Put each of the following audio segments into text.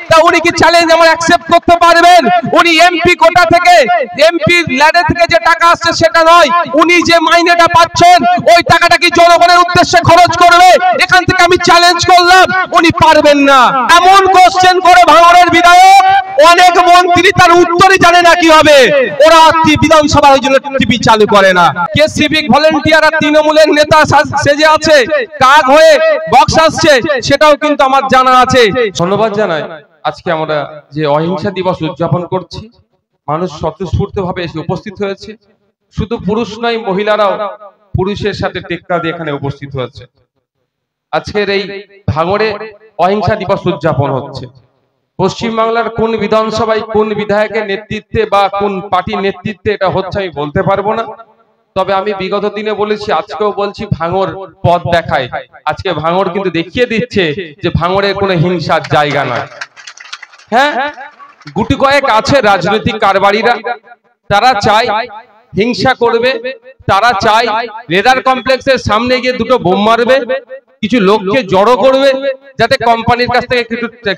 তা উনি কি চ্যালেঞ্জ আমার অ্যাকসেপ্ট করতে পারবেন? উনি এমপি কোটা থেকে, এমপি ল্যাডে থেকে যে টাকা আসছে সেটা নয়, উনি যে মাইনেটা পাচ্ছেন ওই টাকাটা কি জনগণের উদ্দেশ্যে খরচ করবে? এখান থেকে আমি চ্যালেঞ্জ করলাম, উনি পারবেন না। এমন কোশ্চেন করে ভাঙড়ের বিধায়ক, অনেক মন্ত্রী তার উত্তরই জানে না কি হবে। ওরা বিধানসভা ওই জন্য টিভি চালু করে না। কে সিভিক ভলেন্টিয়ার আর তৃণমূলের নেতা সেজে আছে, কাক হয়ে বক্স আসছে, সেটাও কিন্তু আমার জানা আছে। ধন্যবাদ জানাই। আজকে আমরা যে অহিংসা দিবস উদযাপন করছি, মানুষ স্বতঃস্ফূর্তভাবে এসে উপস্থিত হয়েছে। শুধু পুরুষ নয়, মহিলারাও পুরুষের সাথে টেক্কা দিয়ে এখানে উপস্থিত হয়েছে। আজকের এই ভাঙড়ে অহিংসা দিবস উদযাপন হচ্ছে। পশ্চিমবাংলার কোন বিধানসভায় কোন বিধায়কের নেতৃত্বে বা কোন পার্টির নেতৃত্বে এটা হচ্ছে আমি বলতে পারবো না। তবে আমি বিগত দিনে বলেছি, আজকেও বলছি, ভাঙড় পথ দেখায়। আজকে ভাঙড় কিন্তু দেখিয়ে দিচ্ছে যে ভাঙড়ের কোনো হিংসার জায়গা নয়। হ্যাঁ, গুটি কয়েক আছে রাজনৈতিক কারবারিরা, তারা চায় হিংসা করবে, তারা চায় লেদার কমপ্লেক্সের সামনে গিয়ে দুটো বোম মারবে, কিছু লোককে জড়ো করবে যাতে কোম্পানির কাছ থেকে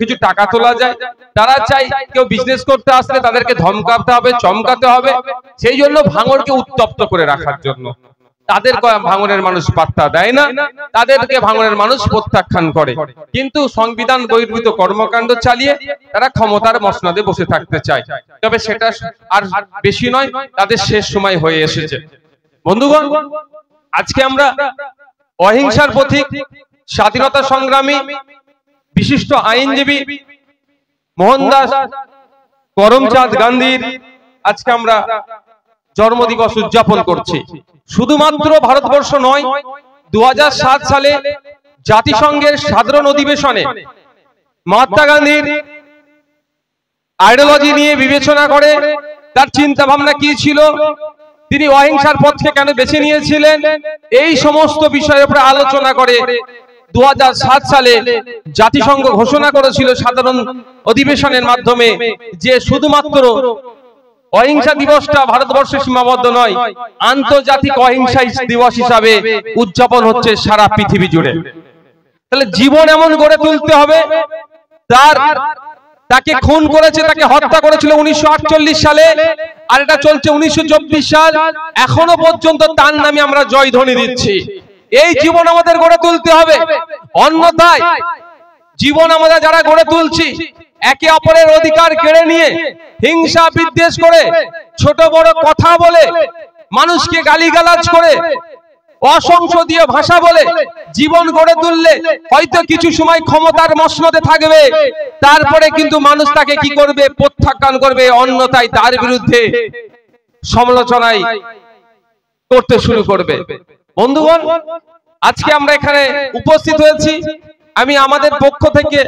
কিছু টাকা তোলা যায়। তারা চায় কেউ বিজনেস করতে আসলে তাদেরকে ধমকাতে হবে, চমকাতে হবে, সেই জন্য ভাঙড়কে উত্তপ্ত করে রাখার জন্য। তাদের ভাঙড়ের মানুষ পাত্তা দেয় না, তাদেরকে ভাঙড়ের মানুষ প্রত্যাখ্যান করে। কিন্তু সংবিধান বহির্ভূত কর্মকাণ্ড চালিয়ে তারা ক্ষমতার মসনদে বসে থাকতে চায়। তবে সেটা আর বেশি নয়, তাদের শেষ সময় হয়ে এসেছে। বন্ধুগণ, আজকে আমরা অহিংসার পথিক, স্বাধীনতা সংগ্রামী, বিশিষ্ট আইনজীবী মোহনদাস করমচাঁদ গান্ধীর আজকে আমরা জন্মদিবস উদযাপন করছি। শুধুমাত্র ভারতবর্ষ নয়, 2007 সালে জাতিসংঘের সাধারণ অধিবেশনে মহাত্মা গান্ধীর আইডিওলজি নিয়ে বিবেচনা করে তার চিন্তা ভাবনা কি ছিল, তিনি অহিংসার পথকে কেন বেছে নিয়েছিলেন, এই সমস্ত বিষয়ের উপরে আলোচনা করে 2007 সালে জাতিসংঘ ঘোষণা করেছিল সাধারণ অধিবেশনের মাধ্যমে যে শুধুমাত্র অহিংসা দিবসটা ভারতবর্ষে সীমাবদ্ধ নয়, আন্তর্জাতিক অহিংসা দিবস হিসাবে উদযাপন হচ্ছে সারা পৃথিবী জুড়ে। তাহলে জীবন এমন গড়ে তুলতে হবে, তাকে খুন করেছে, তাকে হত্যা করেছিল 1948 সালে, আর এটা চলছে 1924 সাল। এখনো পর্যন্ত তার নামে আমরা জয়ধ্বনি দিচ্ছি। এই জীবন আমাদের গড়ে তুলতে হবে, অন্যথায় জীবন আমরা যারা গড়ে তুলছি একে অপরের অধিকার কেড়ে নিয়ে হিংসা বিদ্বেষ করে, ছোট বড় কথা বলে, মানুষকে গালিগালাজ করে, অসংসদীয় ভাষা বলে জীবন গড়ে তুললে হয়তো কিছু সময় ক্ষমতার মসনদে থাকবে, তারপরে কিন্তু মানুষ তাকে কি করবে, প্রত্যাখ্যান করবে, অন্যথায় তার বিরুদ্ধে সমালোচনায় করতে শুরু করবে। বন্ধুগণ, আজকে আমরা এখানে উপস্থিত হয়েছি, আমি আমাদের পক্ষ থেকে,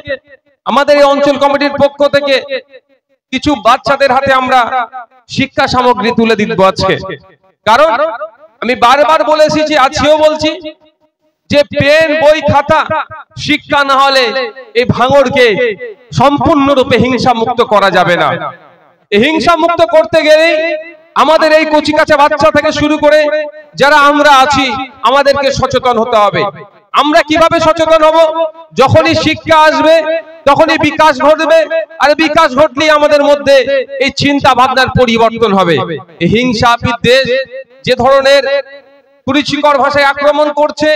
আমাদের এই অঞ্চল কমিটির পক্ষ থেকে কিছু বাচ্চাদের হাতে আমরা শিক্ষা সামগ্রী তুলে দিব আজকে। কারণ আমি বারবার বলে এসেছি, আজকেও বলছি যে পেন, বই, খাতা, শিক্ষা না হলে এই ভাঙড়কে সম্পূর্ণরূপে হিংসা মুক্ত করা যাবে না। এই হিংসা মুক্ত করতে গেলে আমাদের এই কচিকাঁচা বাচ্চা থেকে শুরু করে যারা আমরা আছি, আমাদেরকে সচেতন হতে হবে। আমরা কিভাবে সচেতন হব? যখনই শিক্ষা আসবে তখনই বিকাশ ঘটবে, আর বিকাশ ঘটলেই আমাদের মধ্যে এই চিন্তা ভাবনার পরিবর্তন হবে। এই হিংসা বিদ্বেষ যে ধরনের কুরুচিকর ভাষায় আক্রমণ করছে,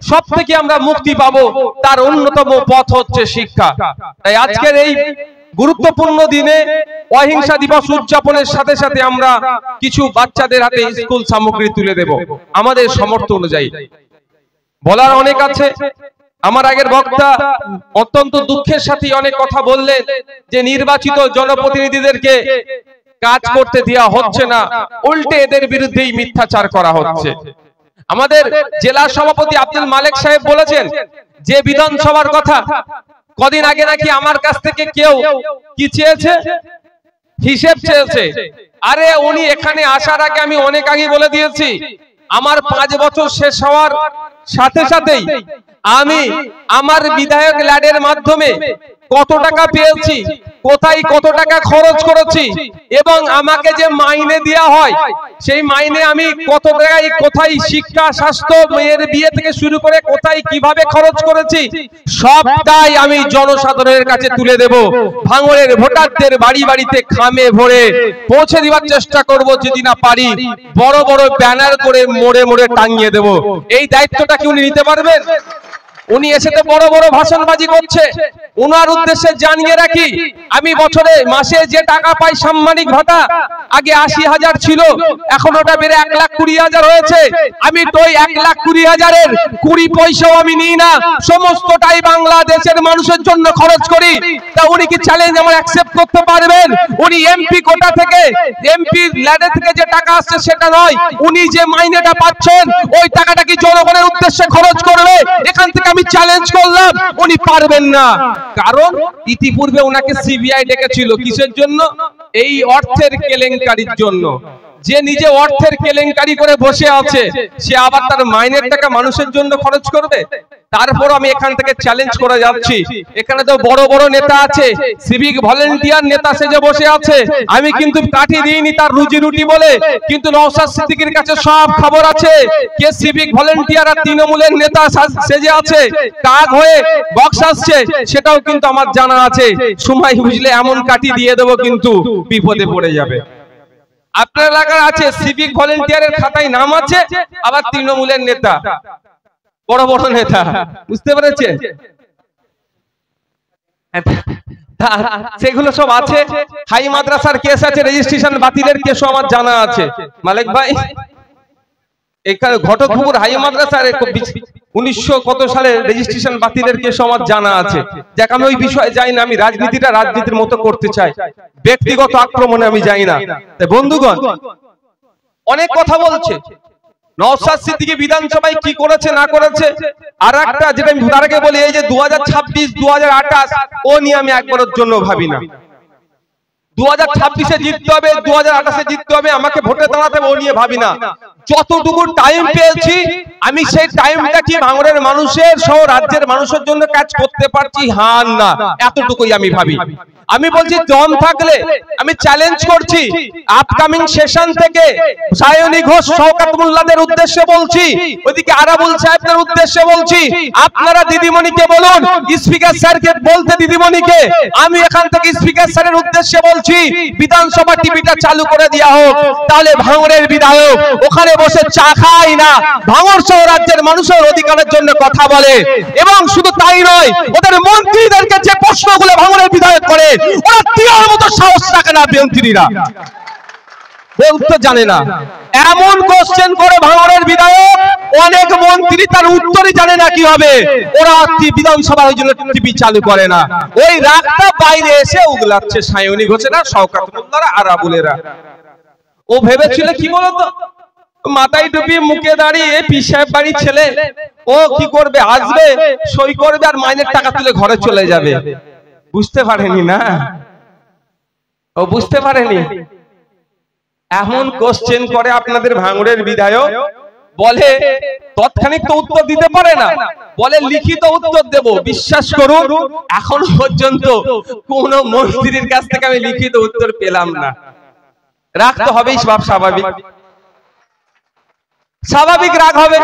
সব থেকে আমরা মুক্তি পাবো, তার অন্যতম পথ হচ্ছে শিক্ষা। তাই আজকের এই গুরুত্বপূর্ণ দিনে অহিংসা দিবস উদযাপনের সাথে সাথে আমরা কিছু বাচ্চাদের হাতে স্কুল সামগ্রী তুলে দেব আমাদের সামর্থ্য অনুযায়ী। বলার অনেক আছে, আমার আগের বক্তা অত্যন্ত দুঃখের সাথে অনেক কথা বললেন যে নির্বাচিত জনপ্রতিনিধিদেরকে কাজ করতে দেওয়া হচ্ছে না, উল্টে এদের বিরুদ্ধেই মিথ্যাচার করা হচ্ছে। আমাদের জেলা সভাপতি আব্দুল মালেক সাহেব বলেছেন যে বিধানসভার কথা, কদিন আগে নাকি আমার কাছ থেকে কেউ কি চেয়েছে, হিসেব চেয়েছে। আরে উনি এখানে আসার আগে আমি অনেক আগে বলে দিয়েছি, আমার 5 বছর শেষ হওয়ার সাথে সাথেই আমি আমার বিধায়ক ল্যাডের মাধ্যমে কত টাকা পেয়েছি কোথায় কত টাকা খরচ করেছি এবং আমাকে যে মাইনে দেওয়া হয় সেই মাইনে আমি কত টাকায় কোথায় শিক্ষা স্বাস্থ্য মেয়ের বিয়ে থেকে শুরু করে কোথায় কিভাবে খরচ করেছি সবটাই আমি জনসাধারণের কাছে তুলে দেব। ভাঙড়ের ভোটারদের বাড়ি বাড়িতে খামে ভরে পৌঁছে দেওয়ার চেষ্টা করব, যদি না পারি বড় বড় ব্যানার করে মোড়ে মোড়ে টাঙিয়ে দেব। এই দায়িত্বটা কি উনি নিতে পারবেন? উনি এসে তো বড় বড় ভাষণবাজি করছে। ওনার উদ্দেশ্যে জানিয়ে রাখি, আমি বছরে মাসে যে টাকা পাই সাম্মানিক ভাতা, আগে ৮০,০০০ ছিল, এখন ওটা বেড়ে ১,২০,০০০ হয়েছে। আমি তো ওই ১,২০,০০০-এর ২০ পয়সাও আমি নিই না, সমস্তটাই বাংলাদেশের মানুষের জন্য খরচ করি। তা উনি কি চ্যালেঞ্জ আমার অ্যাকসেপ্ট করতে পারবেন? উনি এমপি কোটা থেকে, এমপি ল্যাডে থেকে যে টাকা আসছে সেটা নয়, উনি যে মাইনেটা পাচ্ছেন ওই টাকাটা কি জনগণের উদ্দেশ্যে খরচ করবে? এখান থেকে আমি চ্যালেঞ্জ করলাম, উনি পারবেন না। কারণ ইতিপূর্বে ওনাকে সিবিআই ডেকেছিল কিসের জন্য? এই অর্থের কেলেঙ্কারির জন্য। যে নিজে অর্থের কেলেঙ্কারি করে বসে আছে সে আবার তার মাইনের টাকা মানুষের জন্য খরচ করবে? তারপর আমি এখান থেকে চ্যালেঞ্জ করে যাচ্ছি, এখানে তো বড় বড় নেতা আছে, সিভিক ভলেন্টিয়ার নেতা সেজে বসে আছে, আমি কিন্তু কাঠি দিইনি তার রুজি রুটি বলে, কিন্তু নওশাদ সিদ্দিকীর কাছে সব খবর আছে কে সিভিক ভলেন্টিয়ার আর তৃণমূলের নেতা সেজে আছে, কাক হয়ে বক্স আসছে সেটাও কিন্তু আমার জানা আছে। সময় বুঝলে এমন কাঠি দিয়ে দেবো কিন্তু বিপদে পড়ে যাবে। আপনার এলাকার আছে সিভিক ভলেন্টিয়ারের খাতায় নাম আছে, আবার তৃণমূলের নেতা, বড় বড় নেতা, বুঝতে পেরেছেন? সেগুলো সব আছে। হাই মাদ্রাসার কেস আছে, রেজিস্ট্রেশন বাতিলের কেসও আমার জানা আছে। মালিক ভাই, এখানে ঘটকপুকুর হাই মাদ্রাসার 1900 কত সালে রেজিস্ট্রেশন বাতিলের কেসও আমার জানা আছে। যাক, আমি ওই বিষয়ে যাই না, আমি রাজনীতির মতো করতে চাই, ব্যক্তিগত আক্রমণে আমি যাই না। তাই বন্ধুগণ, অনেক কথা বলছে নওশাদ সিদ্দিকী বিধানসভায় কি করেছে না করেছে। আর একটা যেটা আমি তার আগে বলি, এই যে 2026 2028 ও নিয়ে আমি একবারের জন্য ভাবি না। 2026-এ জিততে হবে, 2028-এ জিততে হবে, আমাকে ভোটে দাঁড়াতে হবে, ও নিয়ে ভাবি না। যতটুকু টাইম পেয়েছি আমি সেই টাইমটা কি ভাঙড়ের মানুষের সহ রাজ্যের মানুষের জন্য কাজ করতে পারছি হ্যাঁ না, এতটুকুই আমি ভাবি। আমি বলছি দম থাকলে আমি চ্যালেঞ্জ করছি, আপকামিং সেশন থেকে সায়নী ঘোষ শওকত মোল্লাদের উদ্দেশ্যে বলছি, ওইদিকে আরাবুল সাহেবদের উদ্দেশ্যে বলছি, আপনারা দিদিমণিকে বলুন, স্পিকার স্যারকে বলতে দিদিমণিকে, আমি এখান থেকে স্পিকার স্যারের উদ্দেশ্যে বলছি বিধানসভা টিভিটা চালু করে দেওয়া হোক। তাহলে ভাঙড়ের বিধায়ক ওখানে বসে চা খায় না, ভাঙড় সহ রাজ্যের মানুষের অধিকারের জন্য কথা বলে। এবং শুধু তাই নয়, ওদের মন্ত্রীদেরকে যে প্রশ্নগুলো ভাঙড়ের বিধায়ক করে ওরা তিয়ার মতো সাহস রাখে না, মন্ত্রীরা বলতে জানে না, এমন কোশ্চেন করে ভাঙড়ের বিধায়ক, অনেক মন্ত্রী তার উত্তরই জানে না কি হবে। ওরা বিধানসভার ওই জন্য টিভি চালু করে না, ওই রাগটা বাইরে এসে উগলাচ্ছে সায়নী ঘোষেরা, শওকত মোল্লারা, আরাবুলেরা। ও ভেবেছিল কি বলতো, মাথায় টুপি মুখে দাঁড়িয়ে পীর সাহেব বাড়ির ছেলে, ও কি করবে, আসবে সই করবে আর মাইনের টাকা তুলে ঘরে চলে যাবে। বুঝতে পারেনি না, ও বুঝতে পারেনি। এমন কোশ্চেন করে আপনাদের ভাঙড়ের বিধায়ক, বলে তৎক্ষণিক তো উত্তর দিতে পারে না, বলে লিখিত উত্তর দেব। বিশ্বাস করুন এখন পর্যন্ত কোন মন্ত্রীর কাছ থেকে আমি লিখিত উত্তর পেলাম না। রাগ তো হবেই, স্বাভাবিক রাগ হবে।